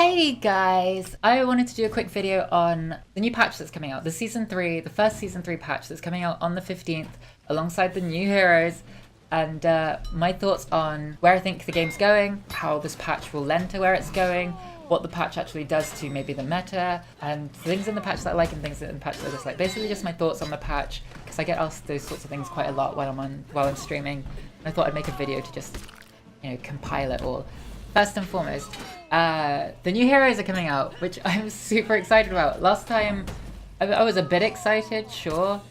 Hey guys! I wanted to do a quick video on the new patch that's coming out, the first Season 3 patch that's coming out on the 15th alongside the new heroes, and my thoughts on where I think the game's going, how this patch will lend to where it's going, what the patch actually does to maybe the meta, and things in the patch that I like and things in the patch that I dislike. Basically just my thoughts on the patch, because I get asked those sorts of things quite a lot while I'm streaming, and I thought I'd make a video to just, compile it all. First and foremost, the new heroes are coming out, which I'm super excited about. Last time, I was a bit excited, sure,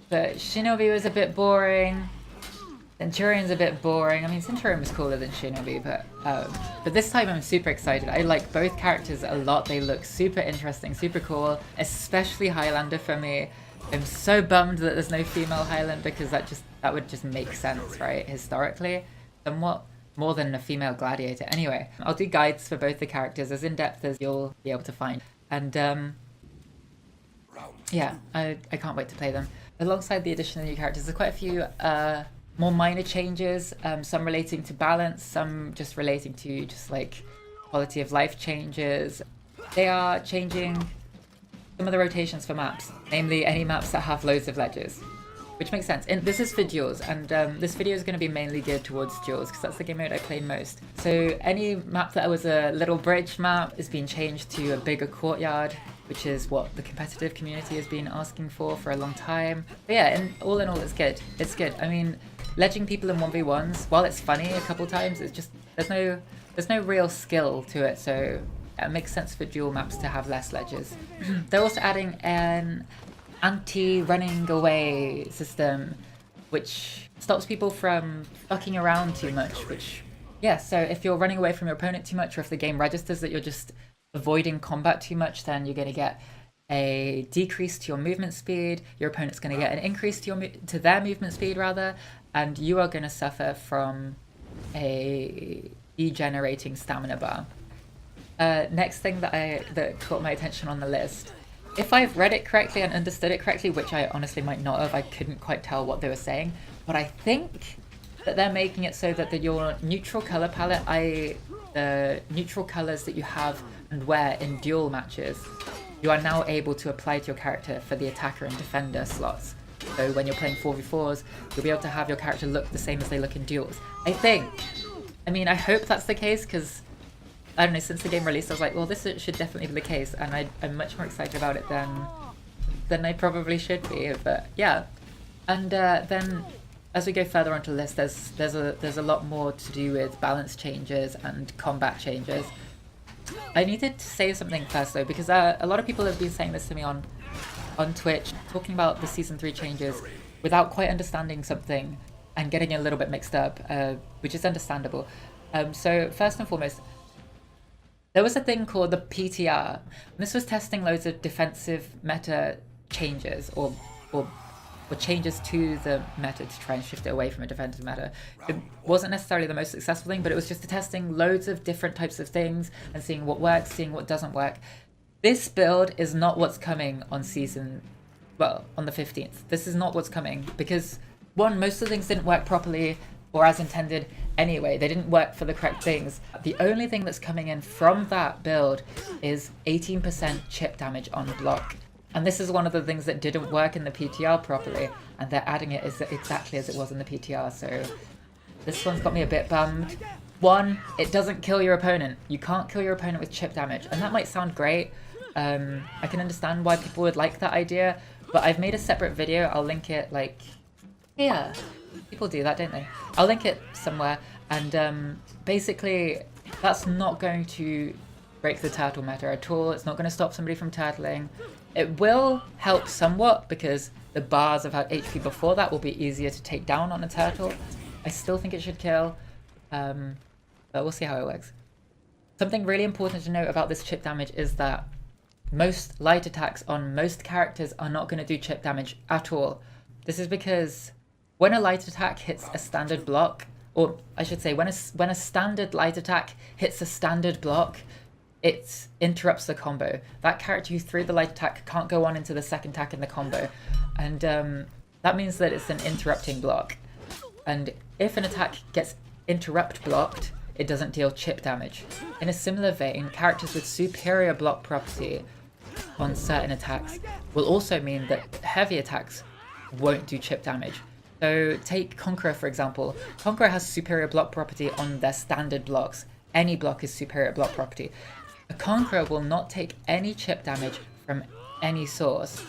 but Shinobi was a bit boring. Centurion's a bit boring. I mean, Centurion was cooler than Shinobi, but this time I'm super excited. I like both characters a lot. They look super interesting, super cool, especially Highlander for me. I'm so bummed that there's no female Highlander because that would just make sense, right? Historically, somewhat. More than a female gladiator. Anyway, I'll do guides for both the characters as in-depth as you'll be able to find. And yeah, I can't wait to play them. Alongside the addition of new characters, there's quite a few more minor changes, some relating to balance, some just relating to just like quality of life changes. They are changing some of the rotations for maps, namely any maps that have loads of ledges. Which makes sense. And this is for duels, and this video is going to be mainly geared towards duels because that's the game mode I play most. So any map that was a little bridge map is being changed to a bigger courtyard, which is what the competitive community has been asking for a long time. But yeah, and all in all, it's good. It's good. I mean, ledging people in 1v1s, while it's funny a couple times, it's just there's no real skill to it. So it makes sense for duel maps to have less ledges. They're also adding an anti-running away system, which stops people from fucking around too much, so if you're running away from your opponent too much, or if the game registers that you're just avoiding combat too much, then you're going to get a decrease to your movement speed, your opponent's going to get an increase to their movement speed rather, and you are going to suffer from a degenerating stamina bar. Next thing that caught my attention on the list, if I've read it correctly and understood it correctly, which I honestly might not have, I couldn't quite tell what they were saying, but I think that they're making it so that your neutral color palette, the neutral colors that you have and wear in duel matches, you are now able to apply to your character for the attacker and defender slots. So when you're playing 4v4s, you'll be able to have your character look the same as they look in duels. I hope that's the case, because I don't know, since the game released, I was like, well, this should definitely be the case, and I'm much more excited about it than I probably should be, but yeah. And then, as we go further onto the list, there's a lot more to do with balance changes and combat changes. I needed to say something first, though, because a lot of people have been saying this to me on Twitch, talking about the Season 3 changes without quite understanding something and getting a little bit mixed up, which is understandable. So, first and foremost, there was a thing called the PTR. This was testing loads of defensive meta changes or changes to the meta to try and shift it away from a defensive meta. It wasn't necessarily the most successful thing, but it was just testing loads of different types of things and seeing what works, seeing what doesn't work. This build is not what's coming on on the 15th. This is not what's coming because, one, most of the things didn't work properly or as intended anyway. They didn't work for the correct things. The only thing that's coming in from that build is 18% chip damage on block. And this is one of the things that didn't work in the PTR properly, and they're adding it exactly as it was in the PTR, so this one's got me a bit bummed. One, it doesn't kill your opponent. You can't kill your opponent with chip damage, and that might sound great. I can understand why people would like that idea, but I've made a separate video. I'll link it, yeah. People do that, don't they? I'll link it somewhere, and basically that's not going to break the turtle meta at all. It's not going to stop somebody from turtling. It will help somewhat because the bars of HP before that will be easier to take down on a turtle. I still think it should kill, but we'll see how it works. Something really important to note about this chip damage is that most light attacks on most characters are not going to do chip damage at all. This is because when a light attack hits a standard block, or I should say when a standard light attack hits a standard block, it interrupts the combo. That character who threw the light attack can't go on into the second attack in the combo, and that means that it's an interrupting block. And if an attack gets interrupt blocked, it doesn't deal chip damage. In a similar vein, characters with superior block property on certain attacks will also mean that heavy attacks won't do chip damage. So take Conqueror for example. Conqueror has superior block property on their standard blocks. Any block is superior block property. A Conqueror will not take any chip damage from any source.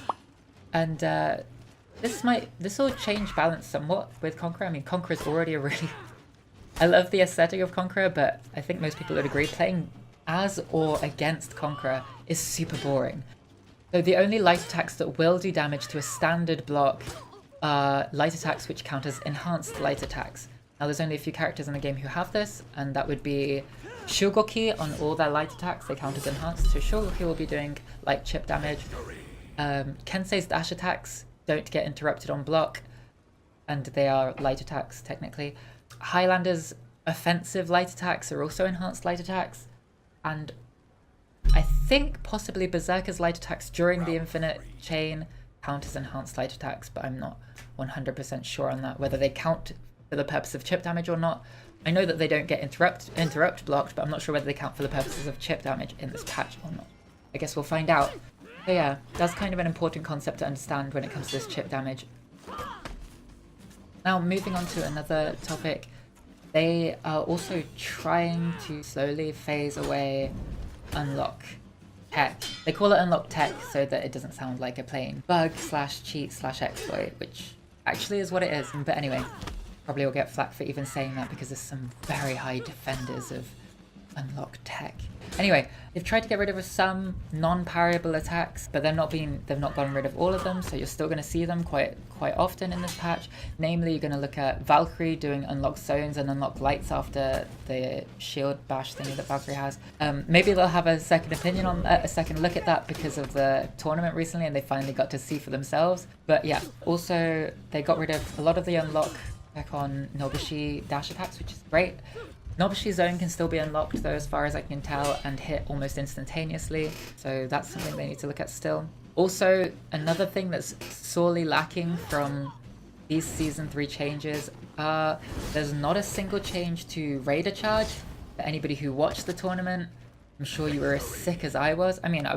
And this will change balance somewhat with Conqueror. I mean, Conqueror is already a really... I love the aesthetic of Conqueror, but I think most people would agree playing as or against Conqueror is super boring. So the only light attacks that will do damage to a standard block are light attacks which count as enhanced light attacks. Now there's only a few characters in the game who have this, and that would be Shogoki. On all their light attacks they count as enhanced, so Shogoki will be doing light chip damage. Kensei's dash attacks don't get interrupted on block, and they are light attacks technically. Highlander's offensive light attacks are also enhanced light attacks, and I think possibly Berserker's light attacks during the infinite chain count as enhanced light attacks, but I'm not 100% sure on that, whether they count for the purpose of chip damage or not. I know that they don't get interrupt blocked, but I'm not sure whether they count for the purposes of chip damage in this patch or not. I guess we'll find out. So yeah, that's kind of an important concept to understand when it comes to this chip damage. Now moving on to another topic, they are also trying to slowly phase away unlock tech. They call it unlock tech so that it doesn't sound like a plain bug slash cheat slash exploit, which actually is what it is. But anyway, probably will get flack for even saying that because there's some very high defenders of unlock tech. Anyway, they've tried to get rid of some non-parryable attacks, but they've not gotten rid of all of them, so you're still going to see them quite often in this patch. Namely, you're going to look at Valkyrie doing unlock zones and unlock lights after the shield bash thingy that Valkyrie has. Maybe they'll have a second opinion on that, a second look at that because of the tournament recently and they finally got to see for themselves. But yeah, also they got rid of a lot of the unlock tech on Nobushi dash attacks, which is great. Nobushi zone can still be unlocked though, as far as I can tell, and hit almost instantaneously, so that's something they need to look at still. Also, another thing that's sorely lacking from these Season 3 changes, there's not a single change to Raider Charge. For anybody who watched the tournament, I'm sure you were as sick as I was. I mean,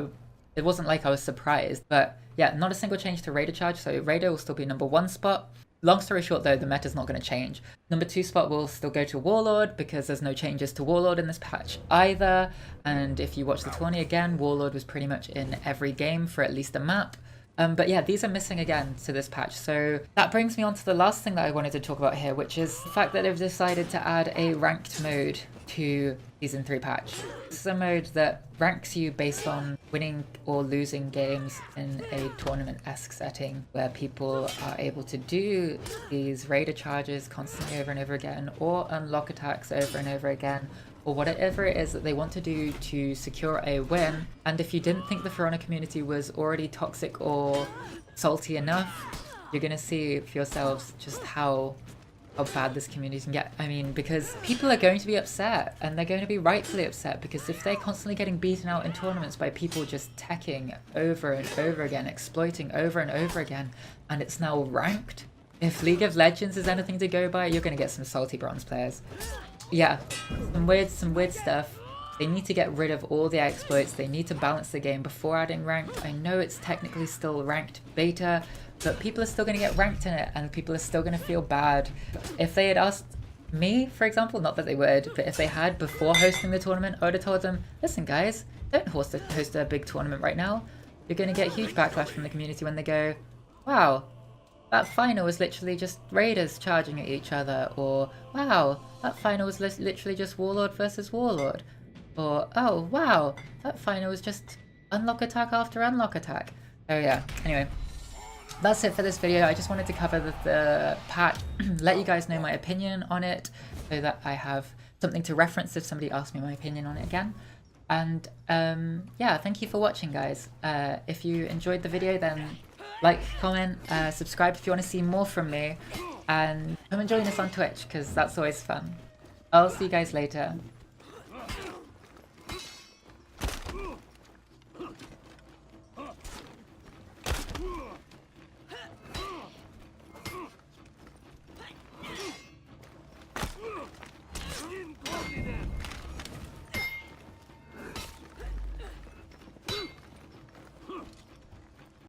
it wasn't like I was surprised, but yeah, not a single change to Raider Charge, so Raider will still be number 1 spot. Long story short though, the meta's not going to change. Number 2 spot will still go to Warlord because there's no changes to Warlord in this patch either. And if you watch the tourney again, Warlord was pretty much in every game for at least a map. But yeah, these are missing again to this patch. So that brings me on to the last thing that I wanted to talk about here, which is the fact that they've decided to add a ranked mode to Season 3 patch. This is a mode that ranks you based on winning or losing games in a tournament-esque setting where people are able to do these Raider charges constantly over and over again, or unlock attacks over and over again, or whatever it is that they want to do to secure a win. And if you didn't think the For Honor community was already toxic or salty enough, you're going to see for yourselves just how bad this community can get. I mean, because people are going to be upset, and they're going to be rightfully upset, because if they're constantly getting beaten out in tournaments by people just teching over and over again, exploiting over and over again, and it's now ranked, if League of Legends is anything to go by, you're going to get some salty bronze players. Yeah, some weird stuff. They need to get rid of all the exploits. They need to balance the game before adding ranked. I know it's technically still ranked beta, but people are still going to get ranked in it, and people are still going to feel bad. If they had asked me, for example, not that they would, but if they had before hosting the tournament, I would have told them, listen guys, don't host a big tournament right now. You're going to get huge backlash from the community when they go, wow, that final was literally just Raiders charging at each other, or wow, that final was literally just Warlord versus Warlord, or oh wow, that final was just unlock attack after unlock attack. Oh yeah, anyway. That's it for this video. I just wanted to cover the patch, let you guys know my opinion on it, so that I have something to reference if somebody asks me my opinion on it again. And yeah, thank you for watching, guys. If you enjoyed the video, then like, comment, subscribe if you want to see more from me, and come and join us on Twitch, because that's always fun. I'll see you guys later.